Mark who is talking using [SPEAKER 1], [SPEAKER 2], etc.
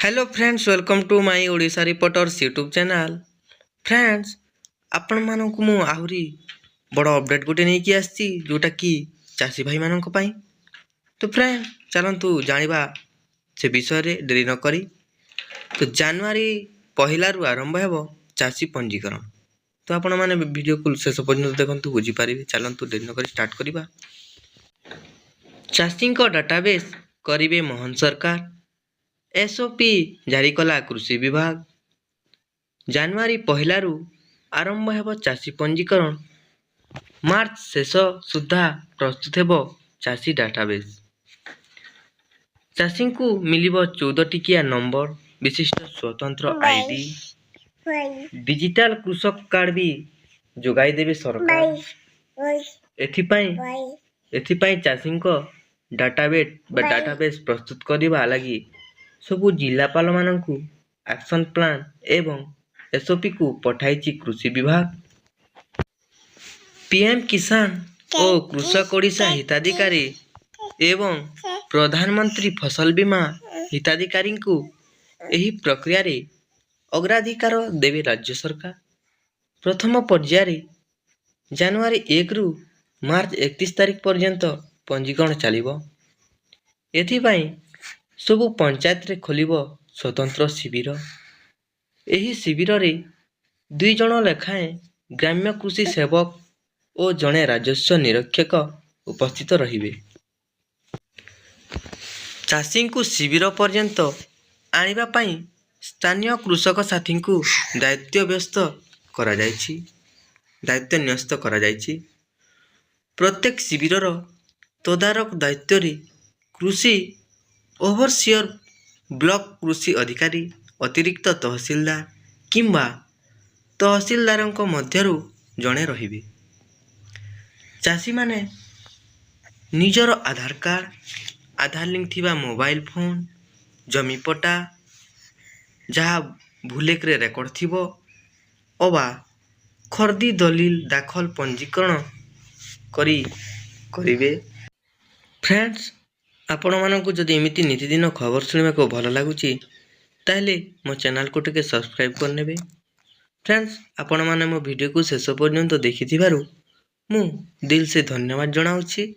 [SPEAKER 1] Hello friends, welcome to my Odisha reporters YouTube channel. Friends, आपण मानक मु आहुरी बड़ अपडेट गोटे नहीं कि आसी जोटा कि चाषी भाई मानक पई। तो फ्रेंड चलंतु जानिबा से विषय रे देरी न करी। तो जनवरी पहला रु आरंभ हेबो चाषी पंजीकरण। तो आपण माने वीडियो को शेष पर्यंत देखंतु बुझी पारिबे। चलंतु देरी न करी स्टार्ट करिबा। चाषी को डाटाबेस करिवे मोहन सरकार। एसओपी जारी कला कृषि विभाग। जनवरी पहला रु आरंभ हेबो चाषी पंजीकरण। मार्च शेष सुधा प्रस्तुत हेबो चाषी डाटाबेस। चाषी को मिलिबो 14 टिकिया नंबर विशिष्ट स्वतंत्र आईडी। डिजिटल कृषक कार्ड भी जोगाई देबे सरकार। एथिपाई चाषी को डाटाबेस प्रस्तुत करबा लागि सबु जिलापाल मानकु एक्शन प्लान एवं एसओपी को पठाइछि कृषि विभाग। पीएम किसान और कृषक ओडिशा हिताधिकारी एवं प्रधानमंत्री फसल बीमा हिताधिकारी को एही प्रक्रिया रे अग्राधिकार देवे राज्य सरकार। प्रथम पर्याय जनवरी 1 रु मार्च 31 तारिख पर्यंत पंजीकरण चलिबो। एथिपाई सबु पंचायत रे खोलिबो स्वतंत्र शिविर। एही शिविर रे 2 जण लेखाएं ग्राम्य कृषि सेवक और जणे राजस्व निरीक्षक उपस्थित रहिबे। चाषी को शिविर पर्यंत आनिबा पई स्थानीय कृषक साथी को दायित्व न्यस्त करा जायछि। प्रत्येक शिविरर तदारक दायित्व रे कृषि ओवरसियर, ब्लॉक कृषि अधिकारी, अतिरिक्त तहसीलदार किंबा तहसीलदारଙ୍କ ମଧ୍ୟରୁ ଜଣେ ରହିବେ। चाषी माने निजर आधार कार्ड, आधार लिंक थिबा मोबाइल फोन, जमी पट्टा जहा भूलेक रे रेकर्ड थिबो अबा खर्दी दलिल दाखल पंजीकरण करिवे। फ्रेंड्स, आपण मानकु जदि एमिति नितिदिन खबर सुनिबा को भल लागुची ताहले मो चैनल को टिके सब्सक्राइब करनेबे। फ्रेंड्स, आपण माने मो वीडियो को शेष पर्यंत देखिथिबारु मु दिल से धन्यवाद जणाउची।